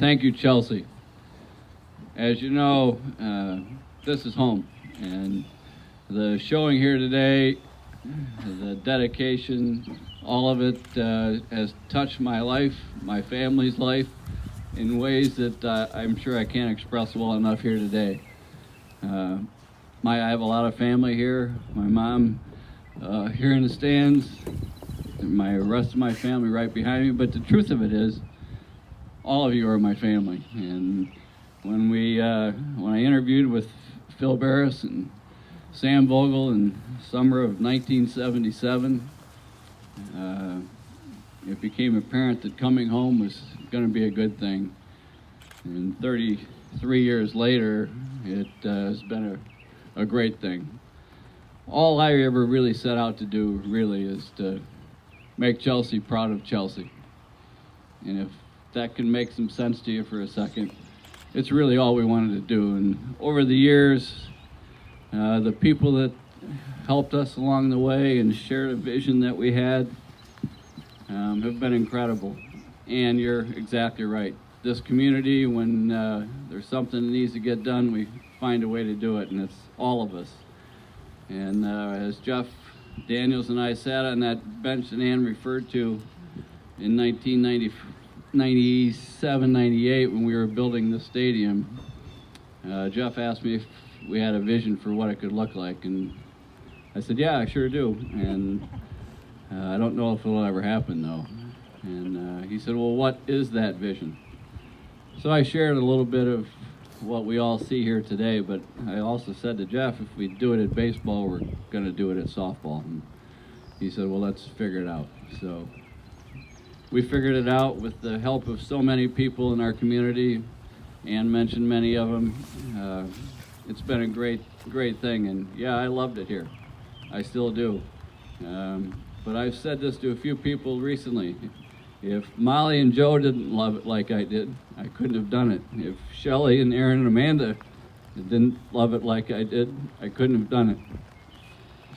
Thank you, Chelsea. As you know, this is home, and the showing here today, the dedication, all of it has touched my life, my family's life, in ways that I'm sure I can't express well enough here today. I have a lot of family here. My mom here in the stands, my rest of my family right behind me. But the truth of it is, all of you are my family. And when I interviewed with Phil Barris and Sam Vogel in summer of 1977, it became apparent that coming home was going to be a good thing. And 33 years later, it has been a great thing. All I ever really set out to do really is to make Chelsea proud of Chelsea. And if that can make some sense to you for a second, it's really all we wanted to do. And over the years, the people that helped us along the way and shared a vision that we had have been incredible. And you're exactly right. This community, when there's something that needs to get done, we find a way to do it, and it's all of us. And as Jeff Daniels and I sat on that bench that Ann referred to in 1997, 98, when we were building the stadium, Jeff asked me if we had a vision for what it could look like, and I said, yeah, I sure do. And I don't know if it'll ever happen, though. And he said, well, what is that vision? So I shared a little bit of what we all see here today, but I also said to Jeff, if we do it at baseball, we're going to do it at softball. And he said, well, let's figure it out. So we figured it out with the help of so many people in our community. Ann mentioned many of them. It's been a great thing, and yeah, I loved it here. I still do. But I've said this to a few people recently. If Molly and Joe didn't love it like I did, I couldn't have done it. If Shelley and Aaron and Amanda didn't love it like I did, I couldn't have done it.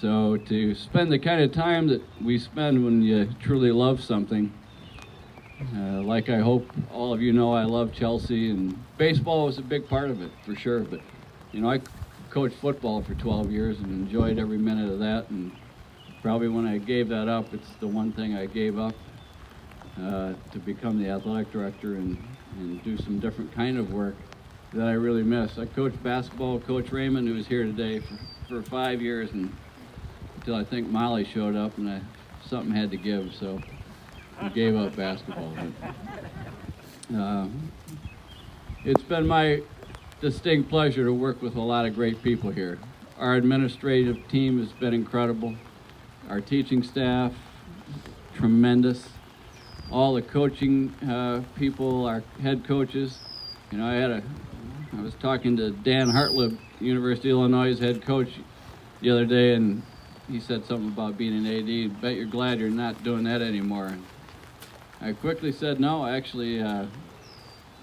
So to spend the kind of time that we spend when you truly love something, like I hope all of you know, I love Chelsea, and baseball was a big part of it, for sure. But, you know, I coached football for 12 years and enjoyed every minute of that, and probably when I gave that up, it's the one thing I gave up. To become the athletic director and do some different kind of work that I really miss. I coached basketball. Coach Raymond, who was here today, for 5 years, and until I think Molly showed up and something had to give, so I gave up basketball. But, it's been my distinct pleasure to work with a lot of great people here. Our administrative team has been incredible. Our teaching staff, tremendous. All the coaching people, our head coaches. You know, I was talking to Dan Hartlib, University of Illinois' head coach, the other day, and he said something about being an AD. Bet you're glad you're not doing that anymore. And I quickly said, no, actually, I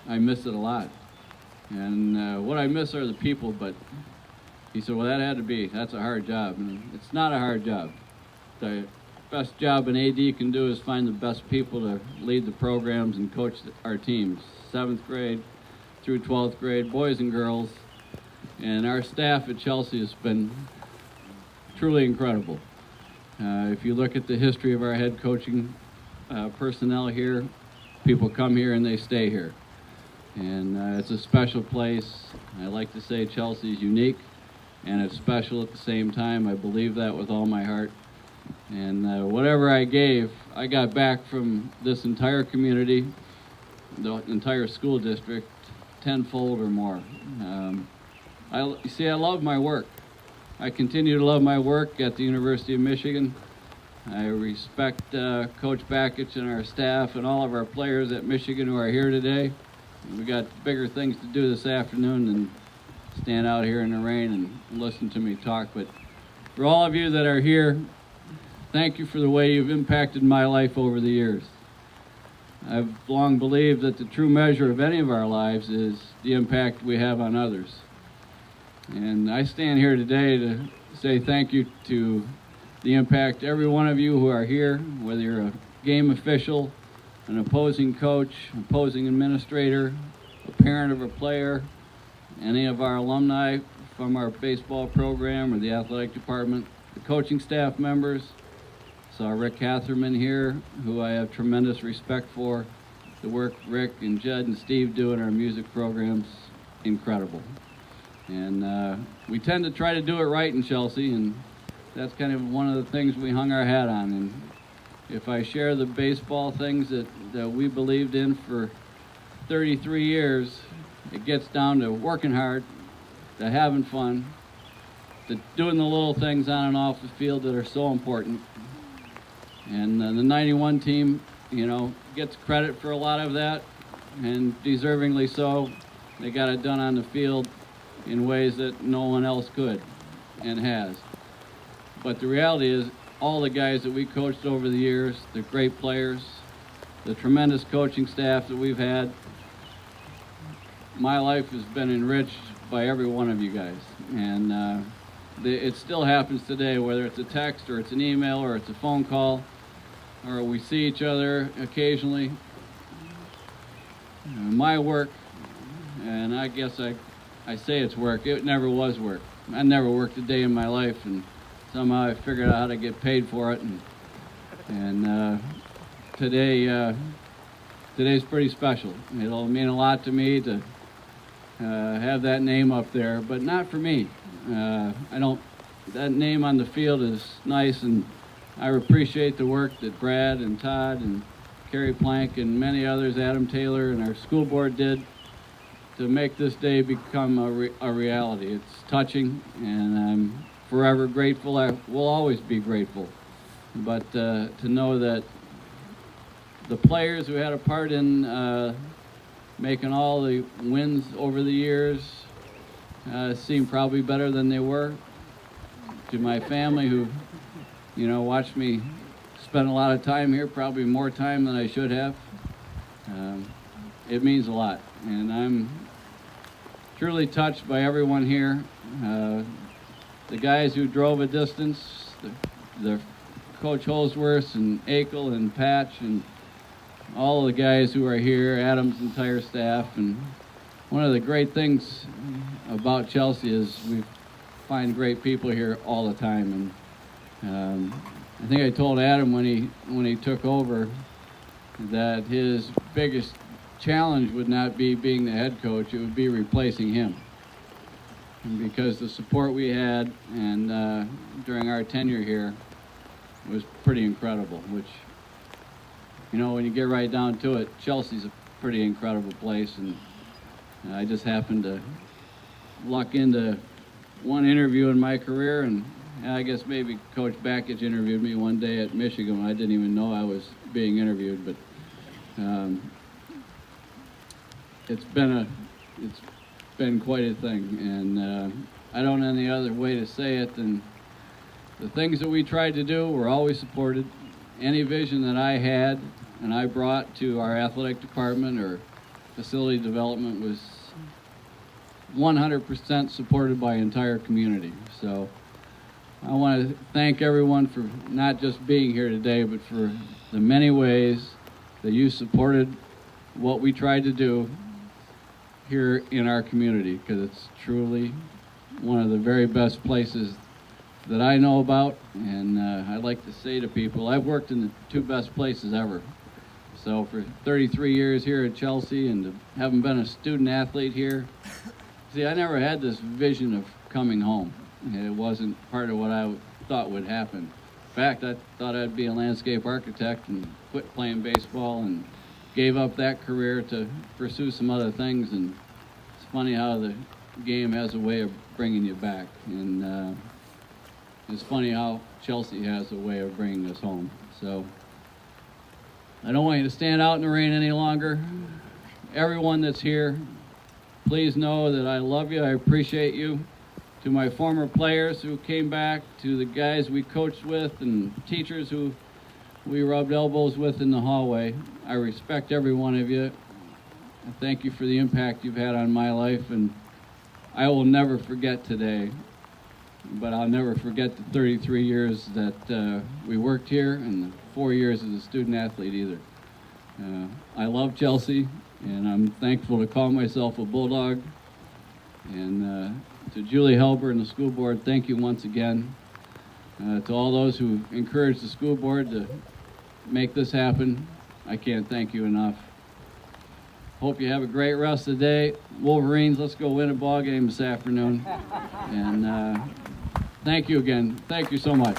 miss it a lot. And what I miss are the people, but he said, well, that had to be. That's a hard job. And it's not a hard job. The best job an AD can do is find the best people to lead the programs and coach our teams, 7th grade through 12th grade, boys and girls. And our staff at Chelsea has been truly incredible. If you look at the history of our head coaching personnel here, people come here and they stay here. And it's a special place. I like to say Chelsea is unique, and it's special at the same time. I believe that with all my heart. And whatever I gave, I got back from this entire community, the entire school district, tenfold or more. You see, I love my work. I continue to love my work at the University of Michigan. I respect Coach Bakich and our staff and all of our players at Michigan who are here today. We got bigger things to do this afternoon than stand out here in the rain and listen to me talk. But for all of you that are here, thank you for the way you've impacted my life over the years. I've long believed that the true measure of any of our lives is the impact we have on others. And I stand here today to say thank you to the impact every one of you who are here, whether you're a game official, an opposing coach, opposing administrator, a parent of a player, any of our alumni from our baseball program or the athletic department, the coaching staff members. Saw Rick Catherman here, who I have tremendous respect for. The work Rick and Jed and Steve do in our music programs, incredible. And we tend to try to do it right in Chelsea, and that's kind of one of the things we hung our hat on. And if I share the baseball things that we believed in for 33 years, it gets down to working hard, to having fun, to doing the little things on and off the field that are so important. And the 91 team, gets credit for a lot of that, and deservingly so. They got it done on the field in ways that no one else could and has. But the reality is, all the guys that we coached over the years, the great players, the tremendous coaching staff that we've had, my life has been enriched by every one of you guys. And it still happens today, whether it's a text or it's an email or it's a phone call, or we see each other occasionally. My work, and I guess I say it's work, it never was work. I never worked a day in my life, and somehow I figured out how to get paid for it. And today's pretty special. It'll mean a lot to me to have that name up there, but not for me. That name on the field is nice, and I appreciate the work that Brad and Todd and Kerry Plank and many others, Adam Taylor and our school board did to make this day become a reality. It's touching, and I'm forever grateful. I will always be grateful. But to know that the players who had a part in making all the wins over the years seem probably better than they were. To my family who, watched me spend a lot of time here, probably more time than I should have. It means a lot, and I'm truly touched by everyone here. The guys who drove a distance, the Coach Holsworth and Akel and Patch and all the guys who are here, Adam's entire staff. And one of the great things about Chelsea is we find great people here all the time. And I think I told Adam when he took over that his biggest challenge would not be being the head coach, it would be replacing him. And because the support we had and during our tenure here was pretty incredible, which, when you get right down to it, Chelsea's a pretty incredible place. And I just happened to luck into one interview in my career, and I guess maybe Coach Backich interviewed me one day at Michigan when I didn't even know I was being interviewed. But it's been quite a thing, and I don't know any other way to say it than the things that we tried to do were always supported. Any vision that I had and I brought to our athletic department or facility development was 100% supported by entire community. So I want to thank everyone for not just being here today, but for the many ways that you supported what we tried to do here in our community, because it's truly one of the very best places that I know about. And I'd like to say to people, I've worked in the two best places ever. So for 33 years here at Chelsea, and having been a student athlete here, see, I never had this vision of coming home. It wasn't part of what I thought would happen. In fact, I thought I'd be a landscape architect and quit playing baseball and gave up that career to pursue some other things. And it's funny how the game has a way of bringing you back. And it's funny how Chelsea has a way of bringing us home. So I don't want you to stand out in the rain any longer. Everyone that's here, please know that I love you, I appreciate you. To my former players who came back, to the guys we coached with and teachers who we rubbed elbows with in the hallway, I respect every one of you. I thank you for the impact you've had on my life, and I will never forget today, but I'll never forget the 33 years that we worked here and the 4 years as a student athlete either. I love Chelsea, and I'm thankful to call myself a Bulldog. And to Julie Helber and the school board, thank you once again. To all those who encouraged the school board to make this happen, I can't thank you enough. Hope you have a great rest of the day. Wolverines, let's go win a ball game this afternoon. And thank you again. Thank you so much.